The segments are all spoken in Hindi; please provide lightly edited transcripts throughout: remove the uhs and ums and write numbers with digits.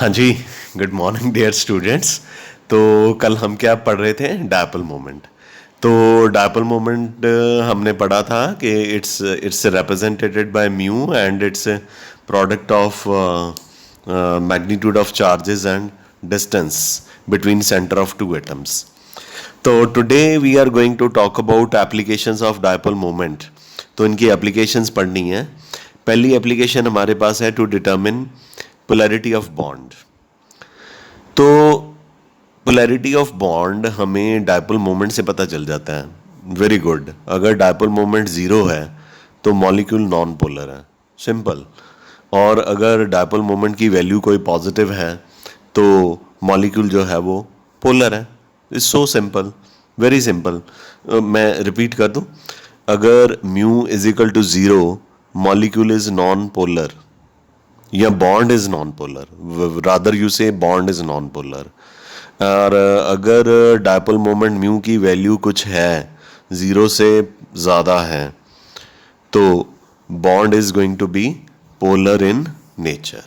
हाँ जी, गुड मॉर्निंग डियर स्टूडेंट्स। तो कल हम क्या पढ़ रहे थे? Dipole moment. तो डायपोल मोमेंट हमने पढ़ा था कि it's represented by mu and it's product of magnitude of charges and distance between centre of two atoms. तो today we are going to talk about applications of dipole moment. तो इनकी एप्लीकेशंस पढ़नी है। पहली एप्लीकेशन हमारे पास है to determine polarity of bond. तो पोलैरिटी ऑफ बॉन्ड हमें डायपोल मोमेंट से पता चल जाता है। Very good. अगर डायपोल मोमेंट ज़ीरो है तो मॉलिक्यूल नॉन पोलर है, सिंपल। और अगर डायपोल मोमेंट की वैल्यू कोई पॉजिटिव है तो मॉलिक्यूल जो है वो पोलर है। It's so simple, very simple. मैं रिपीट कर दूं, अगर mu is equal to zero, molecule is non polar या bond is non polar, rather you say bond is non polar. और अगर डायपोल मोमेंट म्यू की वैल्यू कुछ है, ज़ीरो से ज़्यादा है, तो bond is going to be polar in nature.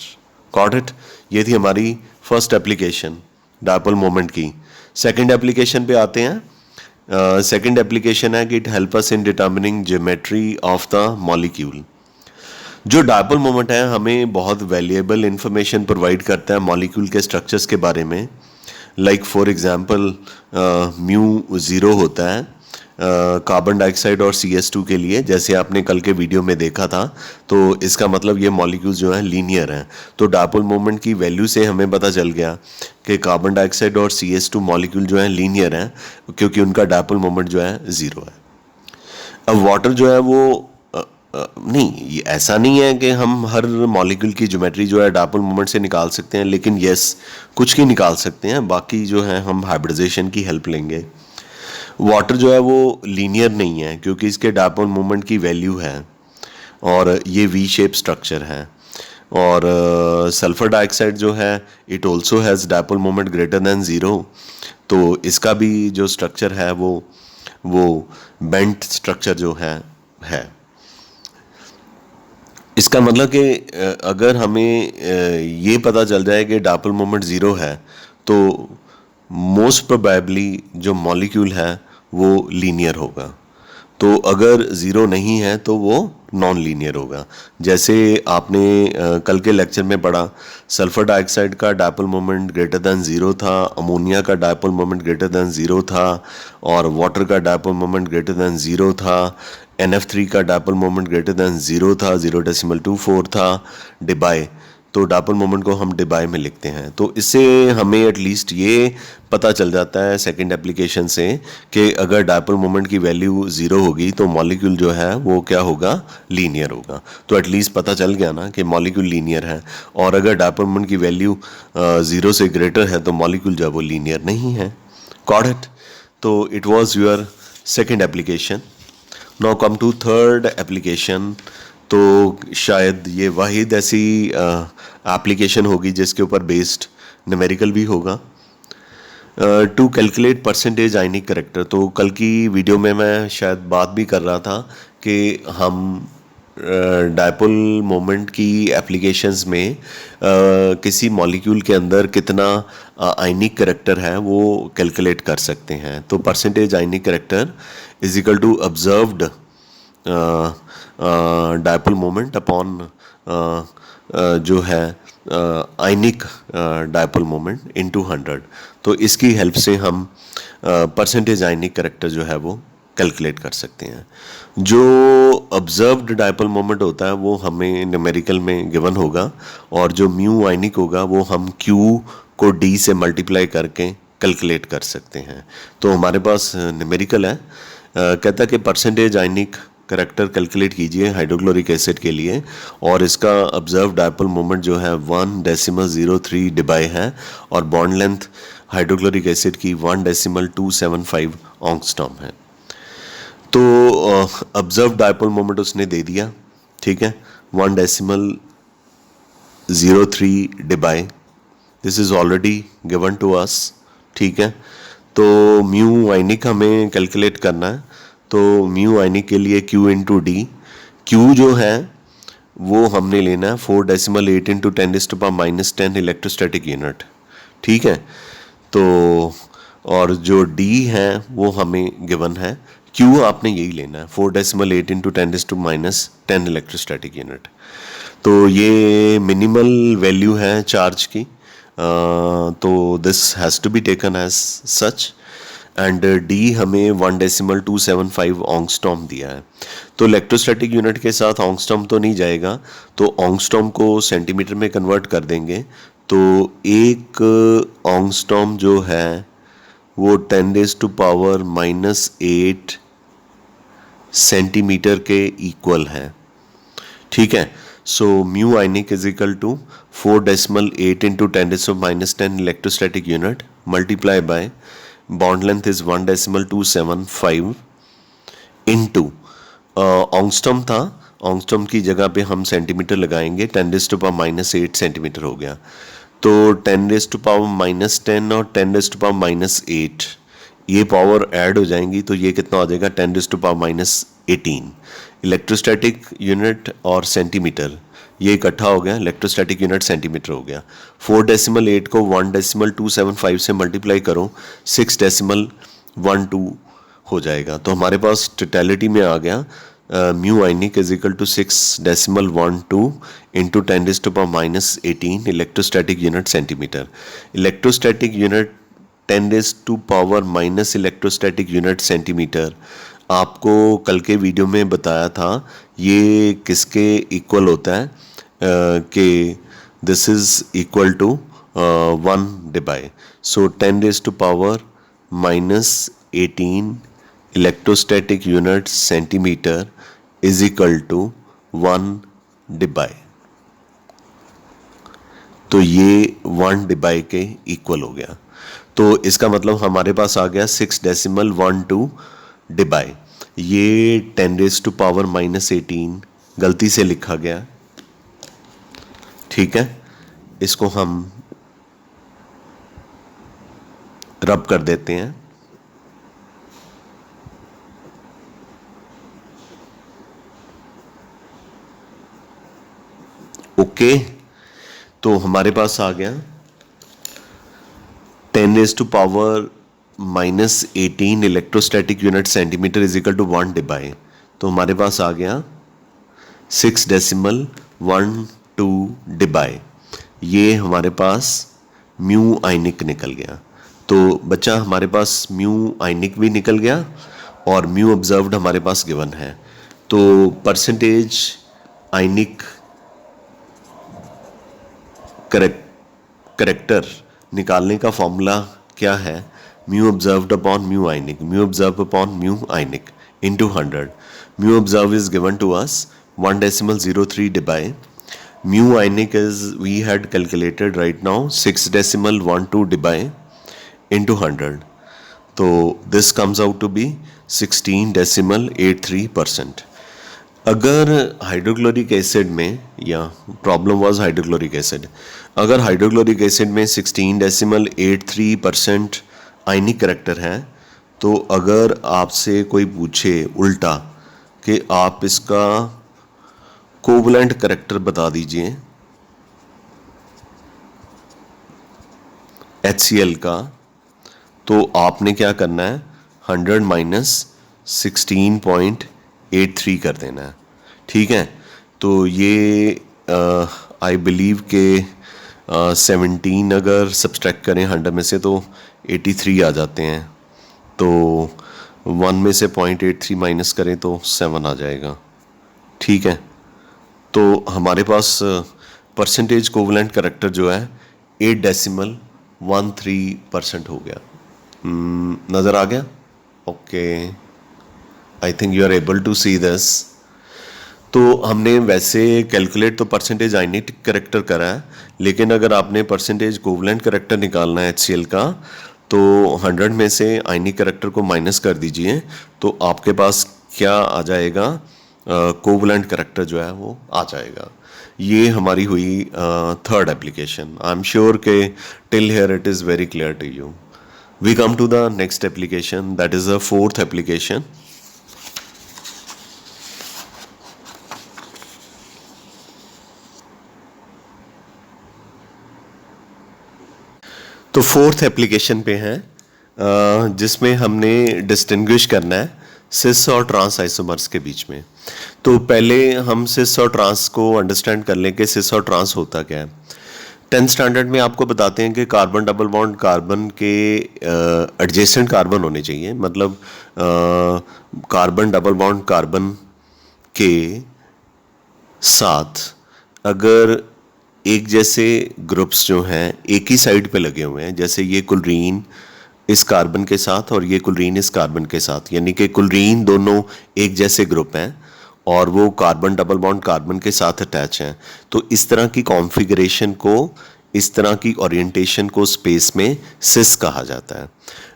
Got it? ये थी हमारी फर्स्ट एप्लीकेशन डायपोल मोमेंट की। सेकंड एप्लीकेशन पे आते हैं। सेकंड एप्लीकेशन है कि it help us in determining geometry of the molecule. जो डायपोल मोमेंट है हमें बहुत वैल्यूएबल इंफॉर्मेशन प्रोवाइड करता है मॉलिक्यूल के स्ट्रक्चर्स के बारे में। Like for example mu zero होता है कार्बन डाइऑक्साइड और CS2 के लिए, जैसे आपने कल के वीडियो में देखा था। तो इसका मतलब ये मॉलिक्यूल्स जो हैं लीनियर हैं। तो डायपोल मोमेंट की वैल्यू से हमें पता चल गया कि कार्बन डाइऑक्साइड और CS2 मॉलिक्यूल जो हैं लीनियर हैं, क्योंकि उनका डायपोल मोमेंट जो है ज़ीरो है। अब वाटर जो है वो नहीं, ये ऐसा नहीं है कि हम हर मॉलिक्यूल की ज्योमेट्री जो है डायपोल मोमेंट से निकाल सकते हैं, लेकिन यस, कुछ की निकाल सकते हैं, बाकी जो है हम हाइब्रिडाइजेशन की हेल्प लेंगे। वाटर जो है वो लीनियर नहीं है क्योंकि इसके डायपोल मोमेंट की वैल्यू है और ये वी शेप स्ट्रक्चर है। और सल्फर डाइऑक्साइड जो है it also has dipole moment greater than zero. तो इसका भी जो स्ट्रक्चर है वो बेंट स्ट्रक्चर जो है। इसका मतलब कि अगर हमें ये पता चल जाए कि डायपोल मोमेंट ज़ीरो है तो मोस्ट प्रोबेबली जो मॉलिक्यूल है वो लीनियर होगा। तो अगर ज़ीरो नहीं है तो वो नॉन लीनियर होगा। जैसे आपने कल के लेक्चर में पढ़ा, सल्फर डाइऑक्साइड का dipole moment greater than zero था, अमोनिया का dipole moment greater than zero था, और वाटर का dipole moment greater than zero था। NF3 का dipole moment greater than zero था, 0.24 था। डिबाई, तो डायपोल मोमेंट को हम डिबाई में लिखते हैं। तो इससे हमें एटलीस्ट ये पता चल जाता है सेकंड एप्लीकेशन से कि अगर डायपोल मोमेंट की वैल्यू ज़ीरो होगी तो मॉलिक्यूल जो है वो क्या होगा? लीनियर होगा। तो एटलीस्ट पता चल गया ना कि मॉलिक्यूल लीनियर है। और अगर डायपोल मोमेंट की वैल्यू ज़ीरो से ग्रेटर है तो मॉलिक्यूल जो है वो लीनियर नहीं है। Got it? तो it was your second application. Now come to third application. तो शायद ये वाहिद ऐसी एप्लीकेशन होगी जिसके ऊपर बेस्ड न्यूमेरिकल भी होगा। To calculate percentage ionic character. तो कल की वीडियो में मैं शायद बात भी कर रहा था कि हम डायपोल मोमेंट की एप्लीकेशंस में किसी मॉलिक्यूल के अंदर कितना आयनिक करेक्टर है वो कैलकुलेट कर सकते हैं। तो percentage ionic character is equal to observed dipole moment upon जो है आयनिक डायपोल मोमेंट इनटू 100। तो इसकी हेल्प से हम परसेंटेज आयनिक करेक्टर जो है वो कैलकुलेट कर सकते हैं। जो ऑब्जर्व्ड डायपोल मोमेंट होता है वो हमें न्यूमेरिकल में गिवन होगा, और जो म्यू आयनिक होगा वो हम Q को D से मल्टीप्लाई करके कैलकुलेट कर सकते हैं। तो हमारे पास न्यूमेरिकल है, कहता है कि परसेंटेज आयनिक करेक्टर कैलकुलेट कीजिए हाइड्रोक्लोरिक एसिड के लिए, और इसका ऑब्जर्व डायपोल मोमेंट जो है 1.03 डिबाई है, और बॉन्ड लेंथ हाइड्रोक्लोरिक एसिड की 1.275 ऑंगस्ट्रॉम है। तो ऑब्जर्व डायपोल मोमेंट उसने दे दिया, ठीक है, 1.03 debye. This is already given to us, ठीक है। तो म्यू आयनिक हमें कैलकुलेट करना है। तो म्यू आयनिक के लिए Q इंटू डी, Q जो है वो हमने लेना है 4.8 इंटू 10⁻⁻10 इलेक्ट्रोस्टैटिक यूनिट, ठीक है। तो और जो डी है वो हमें गिवन है, क्यू आपने यही लेना है 4.8 इंटू 10⁻10 इलेक्ट्रोस्टैटिक यूनिट। तो ये मिनिमल वैल्यू है चार्ज की, तो this has to be taken as such. And D हमें 1.275 ऑंगस्टॉम दिया है। तो इलेक्ट्रोस्टैटिक यूनिट के साथ ऑंगस्टॉम तो नहीं जाएगा, तो ऑंगस्टॉम को सेंटीमीटर में कन्वर्ट कर देंगे। तो एक ऑंगस्टॉम जो है वो 10⁻⁻8 सेंटीमीटर के इक्वल है, ठीक है। So mu ionic is equal to 4.8 into 10⁻10 electrostatic unit multiply by bond length is 1.275 into angstrom था, ऑंगस्टॉम की जगह पे हम सेंटीमीटर लगाएंगे, 10⁻⁻8 सेंटीमीटर हो गया। तो 10⁻⁻10 और 10⁻⁻8 ये पावर ऐड हो जाएंगी, तो ये कितना हो जाएगा 10⁻⁻18। इलेक्ट्रोस्टैटिक यूनिट और सेंटीमीटर ये इकट्ठा हो गया, इलेक्ट्रोस्टैटिक यूनिट सेंटीमीटर हो गया। 4.8 को 1.275 से मल्टीप्लाई करो 6.12 हो जाएगा। तो हमारे पास टोटलिटी में आ गया mu ionic is equal to 6.12 into 10⁻⁻18 electrostatic unit centimetre. Electrostatic unit 10⁻⁻ electrostatic unit centimetre आपको कल के वीडियो में बताया था, ये किसके इक्वल होता है कि this is equal to 1 divide, so 10⁻⁻18 electrostatic unit centimetre is equal to 1 divide. तो ये 1 डिवाइड के इक्वल हो गया। तो इसका मतलब हमारे पास आ गया 6.12 डिवाइड। ये 10⁻⁻18 गलती से लिखा गया, ठीक है। इसको हम रब कर देते हैं। ओके, तो हमारे पास आ गया 10⁻⁻18 electrostatic unit centimetre is equal to 1 divide. तो हमारे पास आ गया 6.12 डिवाइड। ये हमारे पास म्यू आइनिक निकल गया। तो बच्चा हमारे पास म्यू आइनिक भी निकल गया और म्यू ऑब्जर्व्ड हमारे पास गिवन है। तो परसेंटेज आइनिक करेक्टर निकालने का फॉर्मूला क्या है, mu observed upon mu ionic, mu observe upon mu ionic into 100। Mu observe is given to us 1.03 divide. Mu ionic is we had calculated right now 6.12 divide into 100। तो this comes out to be 16.83%। अगर हाइड्रोक्लोरिक एसिड में, या प्रॉब्लम वाज हाइड्रोक्लोरिक एसिड, अगर हाइड्रोक्लोरिक एसिड में 16.83% आयनिक करैक्टर है, तो अगर आपसे कोई पूछे उल्टा कि आप इसका कोवलेंट करैक्टर बता दीजिए HCl का, तो आपने क्या करना है 100 माइनस 16.83 कर देना है, ठीक है। तो ये आई बिलीव के 17 अगर सब्सट्रैक्ट करें 100 में से तो 83 आ जाते हैं। तो 1 में से 0.83 माइनस करें तो 7 आ जाएगा, ठीक है। तो हमारे पास परसेंटेज कोवलेंट करैक्टर जो है 8.13% हो गया। नज़र आ गया? Okay, I think you are able to see this. तो हमने वैसे कैलकुलेट तो परसेंटेज आयनिक करैक्टर करा है, लेकिन अगर आपने परसेंटेज कोवलेंट करैक्टर निकालना है HCl का, तो 100 में से आयनिक करैक्टर को माइनस कर दीजिए, तो आपके पास क्या आ जाएगा, कोवलेंट करैक्टर जो है वो आ जाएगा। ये हमारी हुई third application. I am sure के till here it is very clear to you. We come to the next application, that is the fourth application. तो फोर्थ एप्लीकेशन पे हैं जिसमें हमने डिस्टिंग्विश करना है सिस और ट्रांस आइसोमर्स के बीच में। तो पहले हम सिस और ट्रांस को अंडरस्टैंड कर लें कि सिस और ट्रांस होता क्या है। 10th स्टैंडर्ड में आपको बताते हैं कि कार्बन डबल बॉन्ड कार्बन के एडजेसेंट कार्बन होने चाहिए, मतलब कार्बन डबल बॉन्ड कार्बन के साथ अगर एक जैसे ग्रुप्स जो हैं एक ही साइड पे लगे हुए हैं, जैसे ये कुलरीन इस कार्बन के साथ और ये कुलरीन इस कार्बन के साथ, यानी कि कुलरीन दोनों एक जैसे ग्रुप हैं और वो कार्बन डबल बॉन्ड कार्बन के साथ अटैच हैं, तो इस तरह की कॉन्फ़िगरेशन को, इस तरह की ओरिएंटेशन को स्पेस में सिस कहा जाता है।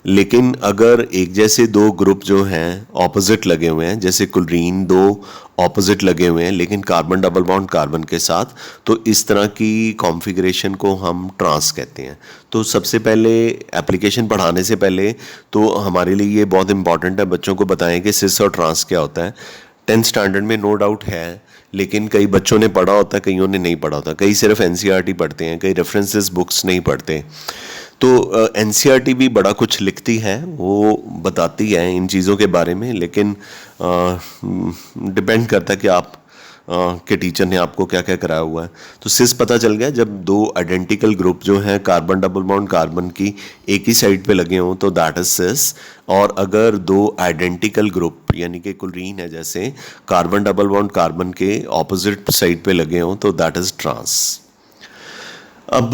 लेकिन अगर एक जैसे दो ग्रुप जो हैं ऑपोजिट लगे हुए हैं, जैसे कुलरीन दो ऑपोजिट लगे हुए हैं लेकिन कार्बन डबल बॉन्ड कार्बन के साथ, तो इस तरह की कॉन्फ़िगरेशन को हम ट्रांस कहते हैं। तो सबसे पहले एप्लीकेशन पढ़ाने से पहले तो हमारे लिए ये बहुत इंपॉर्टेंट है बच्चों को बताएं कि सिस और ट्रांस क्या होता है। 10th स्टैंडर्ड में नो डाउट है, लेकिन कई बच्चों ने पढ़ा होता है, कईयों ने नहीं पढ़ा होता, कई सिर्फ एनसीईआरटी पढ़ते हैं, कई रेफरेंसेस बुक्स नहीं पढ़ते। तो एनसीईआरटी भी बड़ा कुछ लिखती है, वो बताती है इन चीज़ों के बारे में, लेकिन डिपेंड करता है कि आप के टीचर ने आपको क्या क्या कराया हुआ है। तो सिस पता चल गया जब दो आइडेंटिकल ग्रुप जो हैं कार्बन डबल बॉन्ड कार्बन की एक ही साइड पे लगे हों तो दैट इज सिस, और अगर दो आइडेंटिकल ग्रुप यानी कि कुलरीन है जैसे कार्बन डबल बॉन्ड कार्बन के ऑपोजिट साइड पे लगे हों तो दैट इज ट्रांस। अब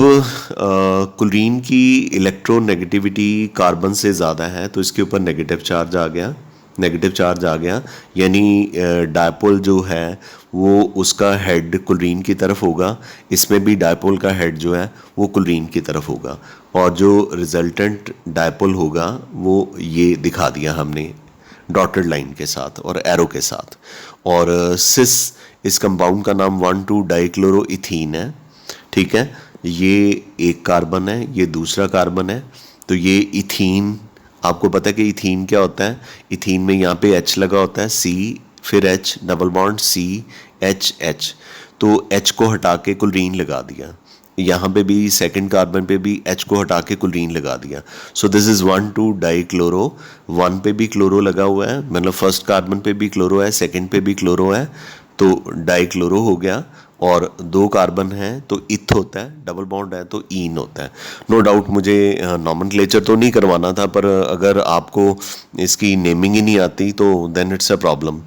कुलरीन की इलेक्ट्रोनेगेटिविटी कार्बन से ज़्यादा है तो इसके ऊपर नेगेटिव चार्ज आ गया, नेगेटिव चार्ज आ गया, यानी डायपोल जो है वो उसका हेड कुलरीन की तरफ होगा, इसमें भी डायपोल का हेड जो है वो कुलरीन की तरफ होगा, और जो रिजल्टेंट डायपोल होगा वो ये दिखा दिया हमने डॉटेड लाइन के साथ और एरो के साथ। और सिस इस कंपाउंड का नाम 1,2 डाइक्लोरोइथीन है, ठीक है। ये एक कार्बन है, ये दूसरा कार्बन है, तो ये इथीन, आपको पता है कि इथीन क्या होता है, इथीन में यहाँ पे H लगा होता है, C फिर H double bond C H H, तो H को हटा के कुलरीन लगा दिया, यहाँ पे भी सेकंड कार्बन पे भी H को हटा के कुलरीन लगा दिया। सो दिस इज़ 1,2 डाइक्लोरो, 1 पे भी क्लोरो लगा हुआ है, मतलब फर्स्ट कार्बन पे भी क्लोरो है, सेकंड पे भी क्लोरो है, तो डाइक्लोरो हो गया, और दो कार्बन है तो इथ होता है, डबल बॉन्ड है तो ईन होता है। नो डाउट मुझे नॉमेनक्लेचर तो नहीं करवाना था, पर अगर आपको इसकी नेमिंग ही नहीं आती तो देन इट्स अ प्रॉब्लम।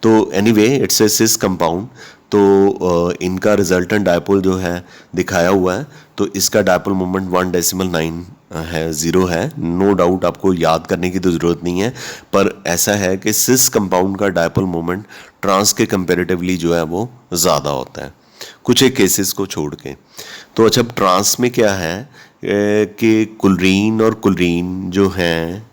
तो anyway it's a cis compound, तो इनका रिजल्टेंट डायपोल जो है दिखाया हुआ है, तो इसका डायपोल मोमेंट 1.9 है, 0 है। नो डाउट आपको याद करने की तो ज़रूरत नहीं है, पर ऐसा है कि सिस कंपाउंड का डायपोल मोमेंट ट्रांस के कंपैरेटिवली जो है वो ज़्यादा होता है, कुछ एक केसेस को छोड़ के। तो अच्छा, ट्रांस में क्या है कि कुलरीन और कुलरीन जो हैं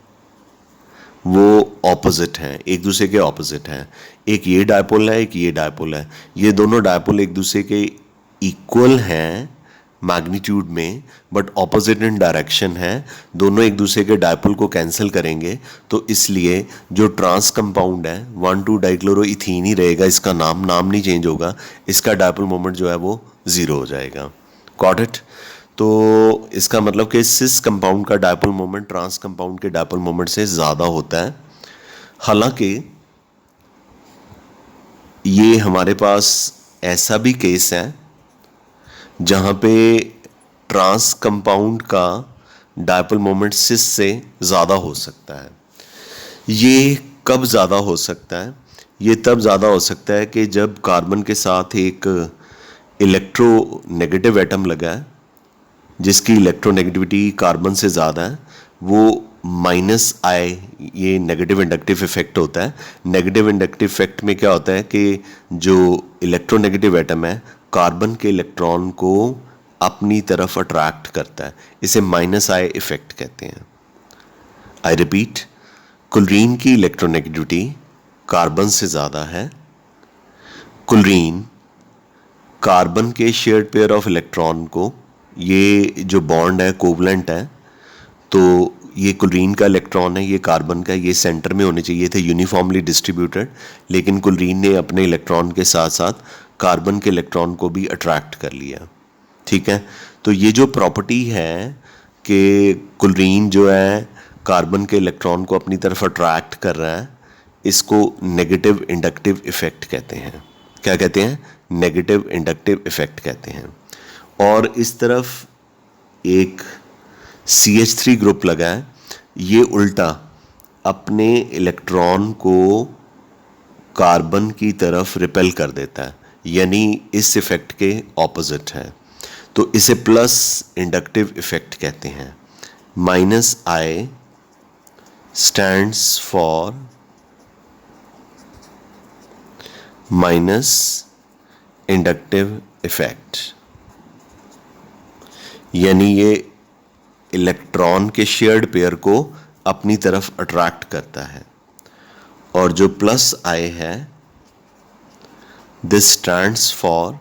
वो ऑपोजिट हैं, एक दूसरे के ऑपोजिट हैं, एक ये डायपोल है एक ये डायपोल है, ये दोनों डायपोल एक दूसरे के इक्वल हैं मैग्नीट्यूड में बट ऑपोजिट इन डायरेक्शन है, दोनों एक दूसरे के डायपोल को कैंसिल करेंगे, तो इसलिए जो ट्रांस कंपाउंड है 1,2 डाइक्लोरोइथीन ही रहेगा, इसका नाम नहीं चेंज होगा, इसका डायपोल मोमेंट जो है वो 0 हो जाएगा। Got it? तो इसका मतलब कि सिस कंपाउंड का डायपोल मोमेंट ट्रांस कंपाउंड के डायपोल मोमेंट से ज़्यादा होता है। हालांकि ये हमारे पास ऐसा भी केस है जहाँ पे ट्रांस कंपाउंड का डायपोल मोमेंट सिस से ज़्यादा हो सकता है। ये कब ज़्यादा हो सकता है? ये तब ज़्यादा हो सकता है कि जब कार्बन के साथ एक इलेक्ट्रोनेगेटिव एटम लगा है जिसकी इलेक्ट्रोनेगेटिविटी कार्बन से ज़्यादा है, वो -I, ये नेगेटिव इंडक्टिव इफेक्ट होता है। नेगेटिव इंडक्टिव इफेक्ट में क्या होता है कि जो इलेक्ट्रोनेगेटिव एटम है कार्बन के इलेक्ट्रॉन को अपनी तरफ अट्रैक्ट करता है, इसे -I इफेक्ट कहते हैं। आई रिपीट, कुलरीन की इलेक्ट्रोनेगेटिविटी कार्बन से ज़्यादा है। कुलरीन कार्बन के शेयर्ड पेयर ऑफ इलेक्ट्रॉन को, ये जो बॉन्ड है कोवलेंट है, तो ये कुलरीन का इलेक्ट्रॉन है, ये कार्बन का, ये सेंटर में होने चाहिए थे यूनिफॉर्मली डिस्ट्रीब्यूटेड, लेकिन कुलरीन ने अपने इलेक्ट्रॉन के साथ साथ कार्बन के इलेक्ट्रॉन को भी अट्रैक्ट कर लिया, ठीक है। तो ये जो प्रॉपर्टी है कि क्लोरीन जो है कार्बन के इलेक्ट्रॉन को अपनी तरफ अट्रैक्ट कर रहा है, इसको नेगेटिव इंडक्टिव इफेक्ट कहते हैं। क्या कहते हैं? नेगेटिव इंडक्टिव इफेक्ट कहते हैं। और इस तरफ एक CH3 ग्रुप लगा है, ये उल्टा अपने इलेक्ट्रॉन को कार्बन की तरफ रिपेल कर देता है, यानी इस इफेक्ट के ऑपोजिट है, तो इसे प्लस इंडक्टिव इफेक्ट कहते हैं। -I stands for minus inductive effect, यानी ये इलेक्ट्रॉन के शेयर्ड पेयर को अपनी तरफ अट्रैक्ट करता है। और जो +I है, this stands for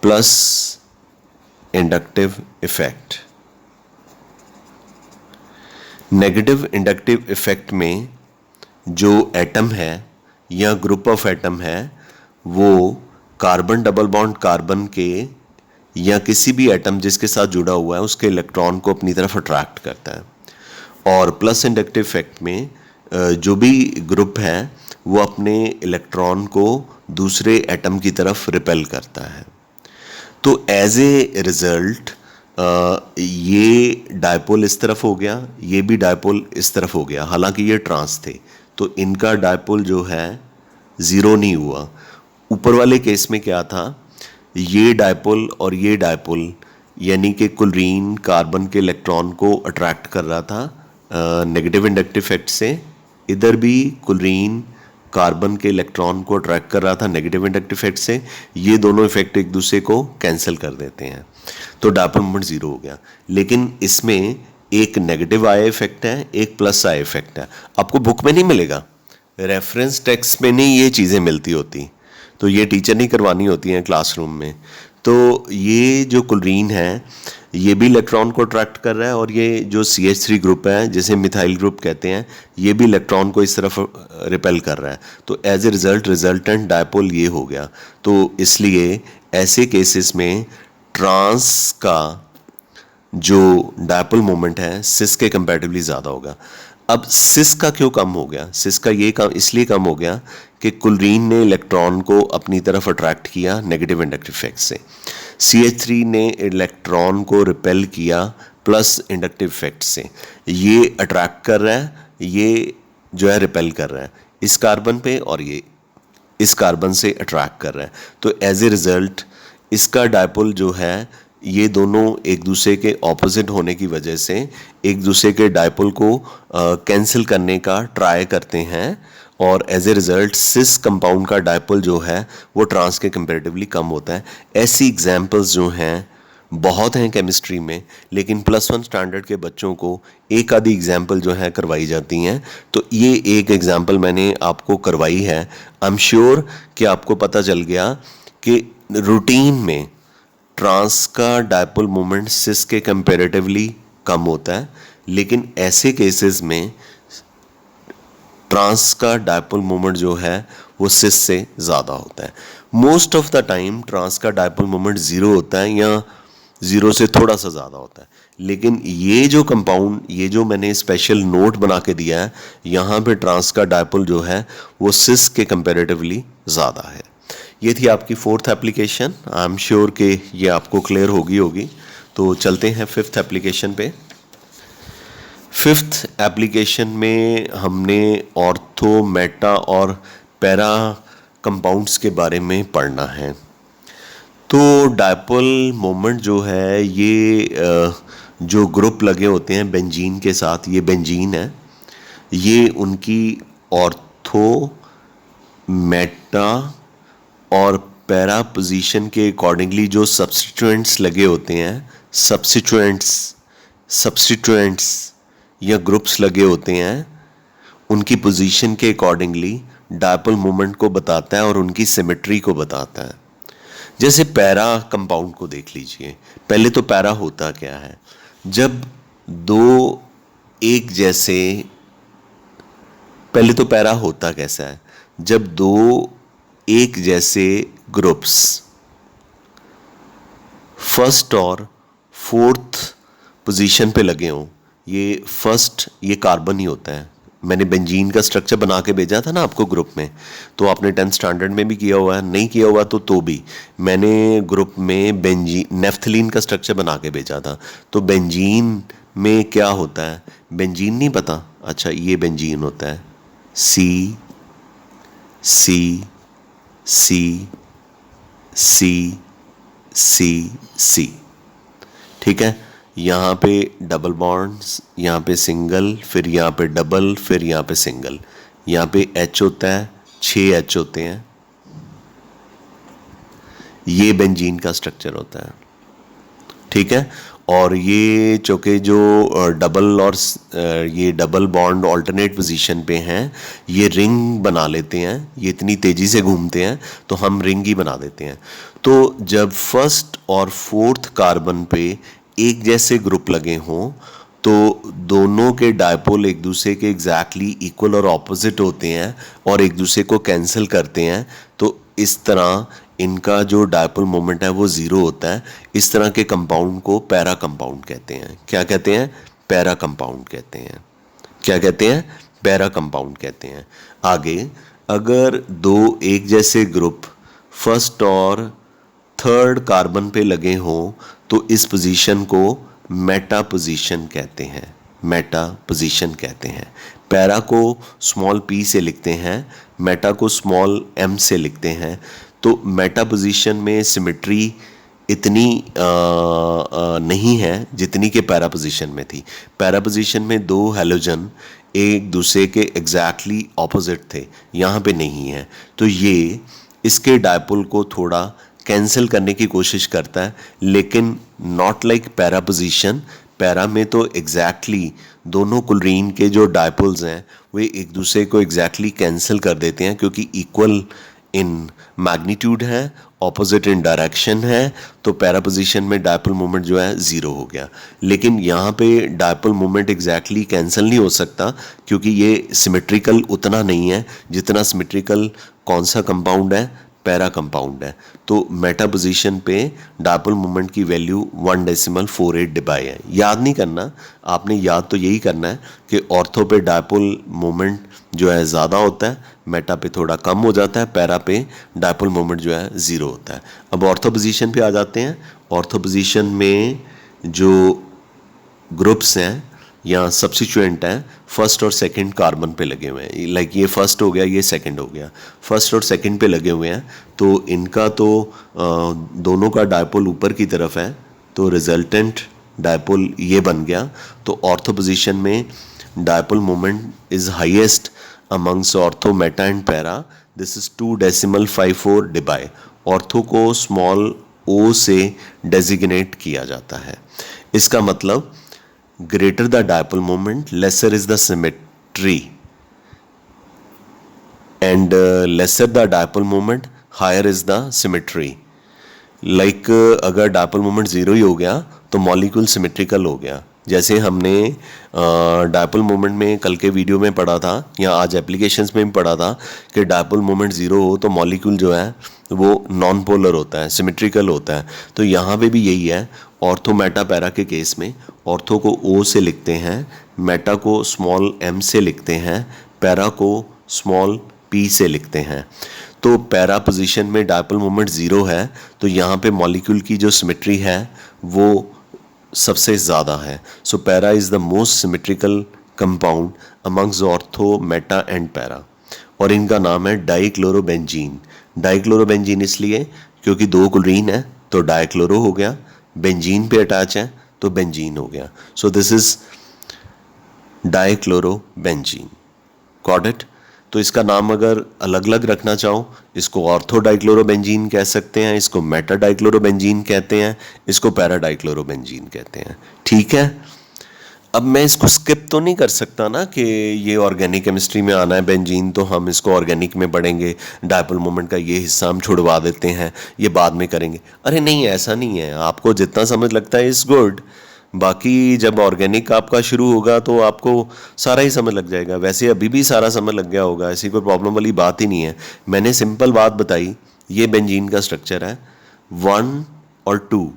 plus inductive effect. Negative inductive effect में जो एटम है या ग्रुप ऑफ एटम है, वो कार्बन डबल बॉन्ड कार्बन के या किसी भी एटम जिसके साथ जुड़ा हुआ है उसके इलेक्ट्रॉन को अपनी तरफ अट्रैक्ट करता है। और प्लस इंडक्टिव इफेक्ट में जो भी ग्रुप है वो अपने इलेक्ट्रॉन को दूसरे एटम की तरफ रिपेल करता है। तो एज ए रिजल्ट ये डायपोल इस तरफ हो गया, ये भी डायपोल इस तरफ हो गया, हालांकि ये ट्रांस थे, तो इनका डायपोल जो है ज़ीरो नहीं हुआ। ऊपर वाले केस में क्या था, ये डायपोल और ये डायपोल, यानी कि क्लोरीन कार्बन के इलेक्ट्रॉन को अट्रैक्ट कर रहा था नेगेटिव इंडक्टिव इफेक्ट से, इधर भी क्लोरीन कार्बन के इलेक्ट्रॉन को अट्रैक्ट कर रहा था नेगेटिव इंडक्टिव इफेक्ट से। ये दोनों इफेक्ट एक दूसरे को कैंसिल कर देते हैं, तो डायपोल मोमेंट ज़ीरो हो गया। लेकिन इसमें एक नेगेटिव आई इफेक्ट है, एक प्लस आई इफेक्ट है। आपको बुक में नहीं मिलेगा, रेफरेंस टेक्स्ट में नहीं ये चीज़ें मिलती होती, तो ये टीचर नहीं करवानी होती हैं क्लासरूम में। तो ये जो क्लोरीन है ये भी इलेक्ट्रॉन को अट्रैक्ट कर रहा है, और ये जो CH3 ग्रुप है जिसे मिथाइल ग्रुप कहते हैं, ये भी इलेक्ट्रॉन को इस तरफ रिपेल कर रहा है। तो एज ए रिजल्टेंट डायपोल ये हो गया। तो इसलिए ऐसे केसेस में ट्रांस का जो डायपोल मोमेंट है सिस के कंपैरेटिवली ज़्यादा होगा। अब सिस का क्यों कम हो गया? सिस का ये कम इसलिए कम हो गया कि क्लोरीन ने इलेक्ट्रॉन को अपनी तरफ अट्रैक्ट किया नेगेटिव इंडक्टिव इफेक्ट से, CH3 ने इलेक्ट्रॉन को रिपेल किया प्लस इंडक्टिव इफेक्ट से। ये अट्रैक्ट कर रहा है, ये जो है रिपेल कर रहा है इस कार्बन पे, और ये इस कार्बन से अट्रैक्ट कर रहा है। तो एज ए रिजल्ट इसका डायपोल जो है, ये दोनों एक दूसरे के ऑपोजिट होने की वजह से एक दूसरे के डायपोल को कैंसिल करने का ट्राई करते हैं, और as a result cis compound का डायपोल जो है वो ट्रांस के कंपैरेटिवली कम होता है। ऐसी एग्जांपल्स जो हैं बहुत हैं केमिस्ट्री में, लेकिन +1 स्टैंडर्ड के बच्चों को एक आधी एग्जांपल जो है करवाई जाती हैं। तो ये एक एग्जांपल मैंने आपको करवाई है। आई एम श्योर कि आपको पता चल गया कि रूटीन में ट्रांस का डायपोल मोमेंट सिस के कंपैरेटिवली कम होता है, लेकिन ऐसे केसेस में ट्रांस का डायपोल मोमेंट जो है वो सिस से ज़्यादा होता है। Most of the time trans का डायपोल मोमेंट ज़ीरो होता है या ज़ीरो से थोड़ा सा ज़्यादा होता है, लेकिन ये जो कंपाउंड, ये जो मैंने स्पेशल नोट बना के दिया है, यहाँ पे ट्रांस का डायपोल जो है वो सिस के कंपैरेटिवली ज़्यादा है। ये थी आपकी 4th application. I am sure कि ये आपको क्लियर होगी। तो चलते हैं 5th एप्लीकेशन पे। 5th एप्लीकेशन में हमने ऑर्थो, मेटा और पैरा कंपाउंड्स के बारे में पढ़ना है। तो डायपोल मोमेंट जो है, ये जो ग्रुप लगे होते हैं बेंजीन के साथ, ये बेंजीन है, ये उनकी ऑर्थो, मेटा और पैरा पोजीशन के अकॉर्डिंगली जो सब्स्टिट्यूएंट्स लगे होते हैं, सब्स्टिट्यूएंट्स या ग्रुप्स लगे होते हैं, उनकी पोजीशन के अकॉर्डिंगली डायपोल मोमेंट को बताता है और उनकी सिमेट्री को बताता है। जैसे पैरा कंपाउंड को देख लीजिए। पहले तो पैरा होता क्या है, जब दो एक जैसे, पहले तो पैरा होता कैसा है, जब दो एक जैसे ग्रुप्स फर्स्ट और फोर्थ पोजीशन पे लगे हों, ये फर्स्ट ये कार्बन ही होता है। मैंने बेंजीन का स्ट्रक्चर बना के भेजा था ना आपको ग्रुप में, तो आपने 10th स्टैंडर्ड में भी किया हुआ है, नहीं किया हुआ तो भी मैंने ग्रुप में बेंजीन नेफ्थलीन का स्ट्रक्चर बना के भेजा था। तो बेंजीन में क्या होता है, बेंजीन नहीं पता? अच्छा, ये बेंजीन होता है सी सी सी सी सी सी, ठीक है। यहाँ पे डबल बॉन्ड्स, यहाँ पे सिंगल, फिर यहाँ पे डबल, फिर यहाँ पे सिंगल, यहाँ पे H होता है, 6 H होते हैं। ये बेंजीन का स्ट्रक्चर होता है, ठीक है। और ये चूँकि जो डबल और ये डबल बॉन्ड ऑल्टरनेट पोजीशन पे हैं, ये रिंग बना लेते हैं, ये इतनी तेज़ी से घूमते हैं तो हम रिंग ही बना देते हैं। तो जब फर्स्ट और फोर्थ कार्बन पे एक जैसे ग्रुप लगे हों तो दोनों के डायपोल एक दूसरे के एग्जैक्टली इक्वल और ऑपोजिट होते हैं और एक दूसरे को कैंसिल करते हैं, तो इस तरह इनका जो डायपोल मोमेंट है वो ज़ीरो होता है। इस तरह के कंपाउंड को पैरा कंपाउंड कहते हैं। क्या कहते हैं? पैरा कंपाउंड कहते हैं। क्या कहते हैं? पैरा कंपाउंड कहते हैं। आगे, अगर दो एक जैसे ग्रुप फर्स्ट और थर्ड कार्बन पे लगे हों तो इस पोजीशन को मेटा पोजीशन कहते हैं। मेटा पोजीशन कहते हैं। पैरा को स्मॉल p से लिखते हैं, मेटा को स्मॉल m से लिखते हैं। तो मेटा पोजीशन में सिमेट्री इतनी नहीं है जितनी कि पैरा पोजीशन में थी। पैरा पोजीशन में दो हैलोजन एक दूसरे के एग्जैक्टली ऑपोजिट थे, यहाँ पे नहीं है। तो ये इसके डायपोल को थोड़ा कैंसिल करने की कोशिश करता है, लेकिन not like para position. Para में तो एग्जैक्टली दोनों क्लोरीन के जो डायपोल्स हैं वे एक दूसरे को एग्जैक्टली कैंसिल कर देते हैं, क्योंकि इक्वल इन मैग्नीट्यूड है, ऑपोजिट इन डायरेक्शन है। तो पैरा पोजीशन में डायपोल मोमेंट जो है ज़ीरो हो गया। लेकिन यहाँ पे डायपोल मोमेंट एग्जैक्टली कैंसिल नहीं हो सकता, क्योंकि ये सिमेट्रिकल उतना नहीं है जितना सिमेट्रिकल कौन सा कंपाउंड है? पैरा कंपाउंड है। तो मेटा पोजीशन पे डायपोल मोमेंट की वैल्यू 1.48 डिबाई है। याद नहीं करना, आपने याद तो यही करना है कि ऑर्थो पे डायपोल मोमेंट जो है ज़्यादा होता है, मेटा पे थोड़ा कम हो जाता है, पैरा पे डायपोल मोमेंट जो है ज़ीरो होता है। अब ऑर्थो पोजीशन पे आ जाते हैं। ऑर्थो पोजीशन में जो ग्रुप्स हैं या सब्स्टिट्यूएंट हैं फर्स्ट और सेकंड कार्बन पे लगे हुए हैं, लाइक ये फर्स्ट हो गया, ये सेकंड हो गया, फर्स्ट और सेकंड पे लगे हुए हैं, तो इनका तो दोनों का डायपोल ऊपर की तरफ है, तो रिजल्टेंट डायपोल ये बन गया। तो ऑर्थो पोजीशन में dipole moment is highest amongst ortho, meta and para. This is 2.54 debye. Ortho को स्मॉल o से डेजिग्नेट किया जाता है। इसका मतलब greater the dipole moment, lesser is the symmetry, and lesser the dipole moment, higher is the symmetry. Like अगर dipole moment ज़ीरो ही हो गया तो मॉलिक्यूल सिमेट्रिकल हो गया। जैसे हमने डायपोल मोमेंट में कल के वीडियो में पढ़ा था या आज एप्लीकेशंस में भी पढ़ा था कि डायपोल मोमेंट ज़ीरो हो तो मॉलिक्यूल जो है वो नॉन पोलर होता है, सिमेट्रिकल होता है। तो यहाँ पे भी यही है। ऑर्थो मेटा पैरा के केस में ऑर्थो को O से लिखते हैं, मेटा को स्मॉल m से लिखते हैं, पैरा को स्मॉल p से लिखते हैं। तो पैरा पोजीशन में डायपोल मोमेंट ज़ीरो है, तो यहाँ पे मॉलिक्यूल की जो सिमेट्री है वो सबसे ज़्यादा है। So para is the most symmetrical compound amongst ortho, meta and para, और इनका नाम है डाइक्लोरोबेंजीन। डाइक्लोरोबेंजीन इसलिए क्योंकि दो क्लोरीन है तो डाइक्लोरो हो गया, बेंजीन पे अटैच है तो बेंजीन हो गया। So this is dichlorobenzene. Got it? तो इसका नाम अगर अलग अलग रखना चाहो, इसको ऑर्थो डाइक्लोरोबेंजीन कह सकते हैं, इसको मेटा डाइक्लोरोबेंजीन कहते हैं, इसको पैरा डाइक्लोरोबेंजीन कहते हैं। ठीक है। अब मैं इसको स्किप तो नहीं कर सकता ना कि ये ऑर्गेनिक केमिस्ट्री में आना है बेंजीन, तो हम इसको ऑर्गेनिक में पढ़ेंगे, डायपोल मोमेंट का ये हिस्सा हम छुड़वा देते हैं, ये बाद में करेंगे। अरे नहीं, ऐसा नहीं है। आपको जितना समझ लगता है इज़ गुड, बाकी जब ऑर्गेनिक आपका शुरू होगा तो आपको सारा ही समझ लग जाएगा। वैसे अभी भी सारा समझ लग गया होगा, ऐसी कोई प्रॉब्लम वाली बात ही नहीं है। मैंने सिंपल बात बताई, ये बेंजीन का स्ट्रक्चर है 1 और 2।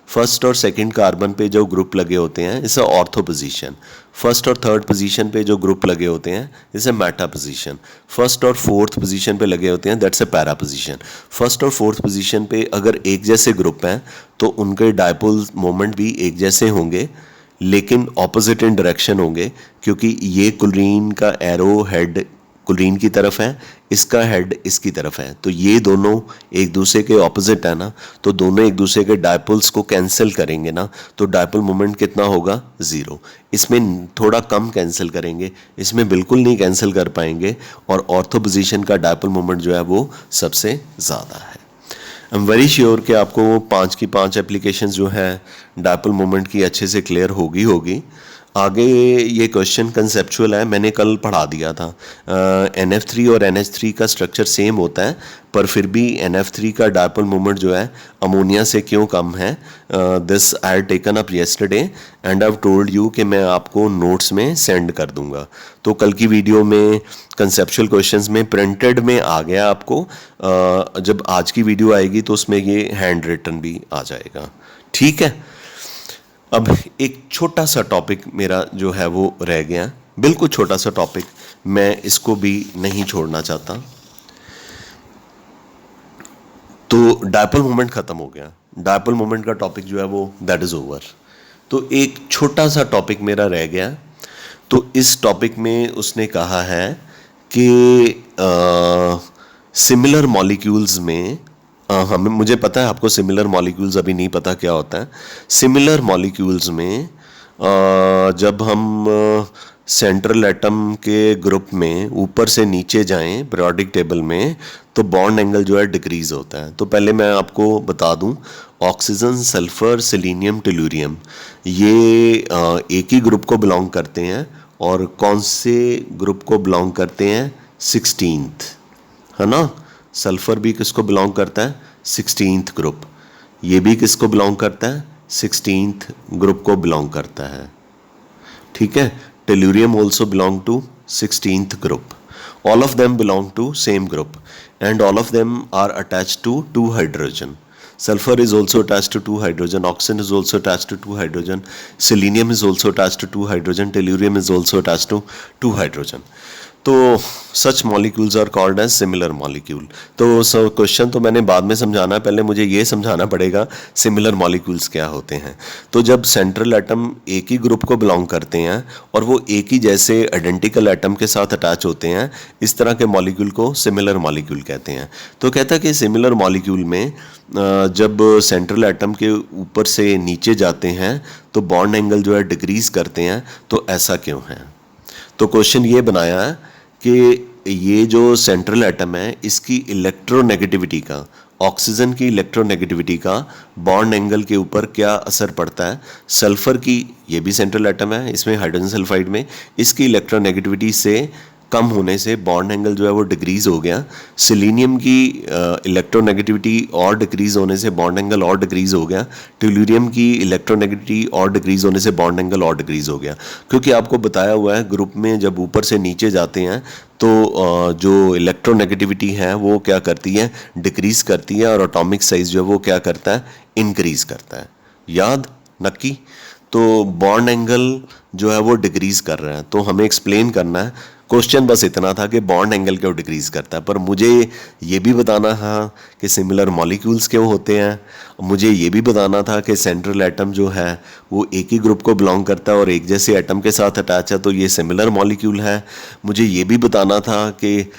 फर्स्ट और सेकंड कार्बन पे जो ग्रुप लगे होते हैं इसे ऑर्थो पोजीशन, फर्स्ट और थर्ड पोजीशन पे जो ग्रुप लगे होते हैं इसे मेटा पोजीशन, फर्स्ट और फोर्थ पोजीशन पे लगे होते हैं that's a para position. First और फोर्थ पोजीशन पे अगर एक जैसे ग्रुप हैं तो उनके डायपोल मोमेंट भी एक जैसे होंगे लेकिन ऑपोजिट इन डायरेक्शन होंगे, क्योंकि ये क्लोरीन का एरो हेड क्लोरीन की तरफ है, इसका हेड इसकी तरफ है, तो ये दोनों एक दूसरे के ऑपोजिट है ना, तो दोनों एक दूसरे के डायपोल्स को कैंसिल करेंगे ना, तो डायपोल मोमेंट कितना होगा, 0। इसमें थोड़ा कम कैंसिल करेंगे, इसमें बिल्कुल नहीं कैंसिल कर पाएंगे, और ऑर्थो पोजीशन का डायपोल मोमेंट जो है वो सबसे ज़्यादा है। आई एम वेरी श्योर कि आपको 5 की 5 एप्लीकेशन जो है डायपोल मोमेंट की अच्छे से क्लियर होगी। आगे ये क्वेश्चन कंसेप्चुअल है, मैंने कल पढ़ा दिया था। NF3 और NH3 का स्ट्रक्चर सेम होता है, पर फिर भी NF3 का डायपोल मोमेंट जो है अमोनिया से क्यों कम है, this I had taken up yesterday and I have told you कि मैं आपको नोट्स में सेंड कर दूंगा। तो कल की वीडियो में कंसेप्चुअल क्वेश्चंस में प्रिंटेड में आ गया आपको, जब आज की वीडियो आएगी तो उसमें ये हैंड रिटन भी आ जाएगा, ठीक है। अब एक छोटा सा टॉपिक मेरा जो है वो रह गया, बिल्कुल छोटा सा टॉपिक, मैं इसको भी नहीं छोड़ना चाहता। तो डायपोल मोमेंट खत्म हो गया, डायपोल मोमेंट का टॉपिक जो है वो दैट इज ओवर। तो एक छोटा सा टॉपिक मेरा रह गया, तो इस टॉपिक में उसने कहा है कि सिमिलर मॉलिक्यूल्स में हमें, मुझे पता है आपको सिमिलर मॉलिक्यूल्स अभी नहीं पता क्या होता है। सिमिलर मॉलिक्यूल्स में जब हम सेंट्रल एटम के ग्रुप में ऊपर से नीचे जाएं पीरियोडिक टेबल में, तो बॉन्ड एंगल जो है डिक्रीज होता है। तो पहले मैं आपको बता दूं, ऑक्सीजन, सल्फर, सेलेनियम, टेलुरियम ये एक ही ग्रुप को बिलोंग करते हैं, और कौन से ग्रुप को बिलोंग करते हैं, 16th, है ना। सल्फर भी किसको बिलोंग करता है, 16th ग्रुप। ये भी किसको बिलोंग करता है, 16th ग्रुप को बिलोंग करता है, ठीक है। Tellurium also belong to 16th group. All of them belong to same group and all of them are attached to 2 hydrogen. Sulfur is also attached to 2 hydrogen, oxygen is also attached to 2 hydrogen, selenium is also attached to 2 hydrogen, tellurium is also attached to 2 hydrogen. तो such molecules are called as similar molecule. तो क्वेश्चन तो मैंने बाद में समझाना है, पहले मुझे ये समझाना पड़ेगा सिमिलर मॉलिक्यूल्स क्या होते हैं। तो जब सेंट्रल एटम एक ही ग्रुप को बिलोंग करते हैं और वो एक ही जैसे आइडेंटिकल एटम के साथ अटैच होते हैं, इस तरह के मॉलिक्यूल को सिमिलर मॉलिक्यूल कहते हैं। तो कहता है कि सिमिलर मॉलिक्यूल में जब सेंट्रल एटम के ऊपर से नीचे जाते हैं तो बॉन्ड एंगल जो है डिक्रीज करते हैं, तो ऐसा क्यों है। तो क्वेश्चन ये बनाया है कि ये जो सेंट्रल एटम है इसकी इलेक्ट्रोनेगेटिविटी का, ऑक्सीजन की इलेक्ट्रोनेगेटिविटी का बॉन्ड एंगल के ऊपर क्या असर पड़ता है। सल्फर की, ये भी सेंट्रल एटम है, इसमें हाइड्रोजन सल्फाइड में, इसकी इलेक्ट्रोनेगेटिविटी से कम होने से बॉन्ड एंगल जो है वो डिक्रीज हो गया। सेलेनियम की इलेक्ट्रोनेगेटिविटी और डिक्रीज होने से बॉन्ड एंगल और डिक्रीज हो गया। टेलुरियम की इलेक्ट्रोनेगेटिविटी और डिक्रीज होने से बॉन्ड एंगल और डिक्रीज हो गया। क्योंकि आपको बताया हुआ है ग्रुप में जब ऊपर से नीचे जाते हैं तो जो इलेक्ट्रोनेगेटिविटी है वो क्या करती है, डिक्रीज करती है, और एटॉमिक साइज जो है वो क्या करता है, इंक्रीज करता है। याद नक्की। तो बॉन्ड एंगल जो है वो डिक्रीज कर रहा है, तो हमें एक्सप्लेन करना है। क्वेश्चन बस इतना था कि बॉन्ड एंगल क्यों डिक्रीज करता है, पर मुझे ये भी बताना था कि सिमिलर मॉलिक्यूल्स क्यों होते हैं, मुझे ये भी बताना था कि सेंट्रल एटम जो है वो एक ही ग्रुप को बिलोंग करता है और एक जैसे एटम के साथ अटैच है, तो ये सिमिलर मॉलिक्यूल है। मुझे ये भी बताना था कि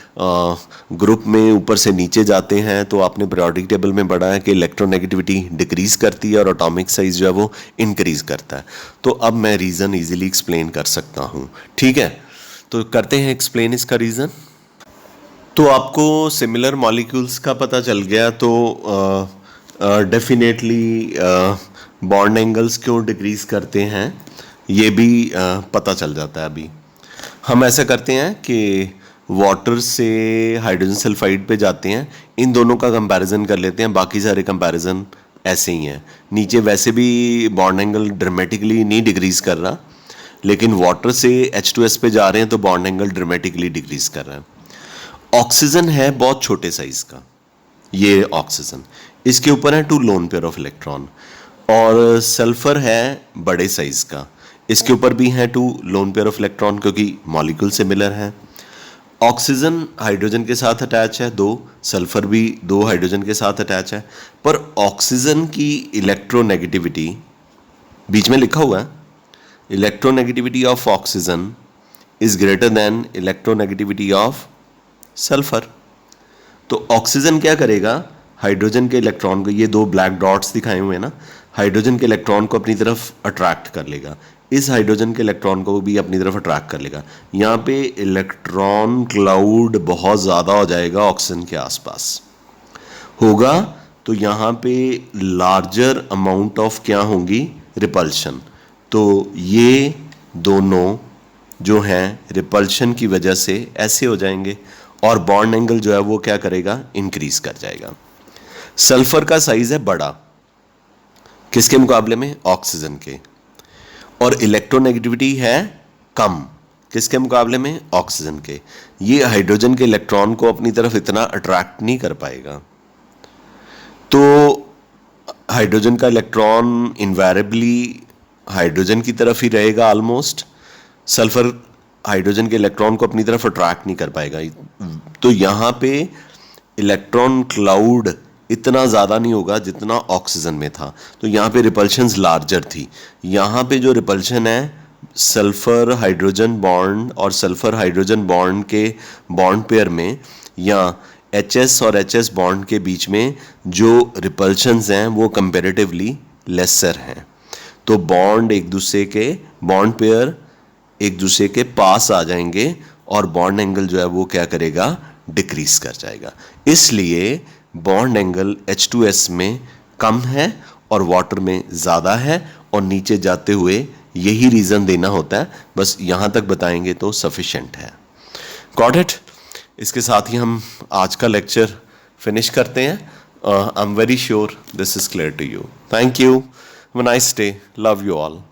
ग्रुप में ऊपर से नीचे जाते हैं तो आपने पीरियोडिक टेबल में पढ़ा है कि इलेक्ट्रोनेगेटिविटी डिक्रीज करती है और एटॉमिक साइज जो है वो इंक्रीज करता है। तो अब मैं रीज़न ईजिली एक्सप्लेन कर सकता हूँ, ठीक है। तो करते हैं एक्सप्लेन इसका रीज़न। तो आपको सिमिलर मॉलिक्यूल्स का पता चल गया, तो डेफिनेटली बॉन्ड एंगल्स क्यों डिक्रीज करते हैं ये भी पता चल जाता है। अभी हम ऐसा करते हैं कि वाटर से हाइड्रोजन सल्फाइड पे जाते हैं, इन दोनों का कंपैरिजन कर लेते हैं। बाकी सारे कंपैरिजन ऐसे ही हैं। नीचे वैसे भी बॉन्ड एंगल ड्रामेटिकली नहीं डिक्रीज कर रहा, लेकिन वाटर से H2S पे जा रहे हैं तो बॉन्ड एंगल ड्रामेटिकली डिक्रीज कर रहा है। ऑक्सीजन है बहुत छोटे साइज का, ये ऑक्सीजन, इसके ऊपर है 2 लोन पेयर ऑफ इलेक्ट्रॉन। और सल्फर है बड़े साइज का, इसके ऊपर भी हैं 2 लोन पेयर ऑफ इलेक्ट्रॉन क्योंकि मॉलिक्यूल सिमिलर हैं। ऑक्सीजन हाइड्रोजन के साथ अटैच है 2, सल्फर भी 2 हाइड्रोजन के साथ अटैच है, पर ऑक्सीजन की इलेक्ट्रोनेगेटिविटी बीच में लिखा हुआ है, electronegativity of oxygen is greater than electronegativity of sulphur. तो ऑक्सीजन क्या करेगा, हाइड्रोजन के इलेक्ट्रॉन को, ये 2 ब्लैक डॉट्स दिखाए हुए हैं ना, हाइड्रोजन के इलेक्ट्रॉन को अपनी तरफ अट्रैक्ट कर लेगा, इस हाइड्रोजन के इलेक्ट्रॉन को भी अपनी तरफ अट्रैक्ट कर लेगा। यहाँ पे इलेक्ट्रॉन क्लाउड बहुत ज़्यादा हो जाएगा, ऑक्सीजन के आसपास होगा, तो यहाँ पे लार्जर अमाउंट ऑफ क्या होंगी, रिपल्शन। तो ये दोनों जो हैं रिपल्शन की वजह से ऐसे हो जाएंगे और बॉन्ड एंगल जो है वो क्या करेगा, इंक्रीज कर जाएगा। सल्फर का साइज है बड़ा, किसके मुकाबले में, ऑक्सीजन के, और इलेक्ट्रोनेगेटिविटी है कम, किसके मुकाबले में, ऑक्सीजन के। ये हाइड्रोजन के इलेक्ट्रॉन को अपनी तरफ इतना अट्रैक्ट नहीं कर पाएगा, तो हाइड्रोजन का इलेक्ट्रॉन इन्वायरेबली हाइड्रोजन की तरफ ही रहेगा ऑलमोस्ट, सल्फर हाइड्रोजन के इलेक्ट्रॉन को अपनी तरफ अट्रैक्ट नहीं कर पाएगा। तो यहाँ पे इलेक्ट्रॉन क्लाउड इतना ज़्यादा नहीं होगा जितना ऑक्सीजन में था, तो यहाँ पे रिपल्शंस लार्जर थी। यहाँ पे जो रिपल्शन है सल्फर हाइड्रोजन बॉन्ड और सल्फर हाइड्रोजन बॉन्ड के बॉन्ड पेयर में, या HS और HS बॉन्ड के बीच में जो रिपल्शंस हैं वो कंपैरेटिवली लेसर हैं, तो बॉन्ड एक दूसरे के, बॉन्ड पेयर एक दूसरे के पास आ जाएंगे और बॉन्ड एंगल जो है वो क्या करेगा, डिक्रीज कर जाएगा। इसलिए बॉन्ड एंगल H2S में कम है और वाटर में ज़्यादा है, और नीचे जाते हुए यही रीज़न देना होता है, बस यहाँ तक बताएंगे तो सफिशेंट है। Got it? इसके साथ ही हम आज का लेक्चर फिनिश करते हैं। I am very sure this is clear to you. Thank you, have a nice day, love you all.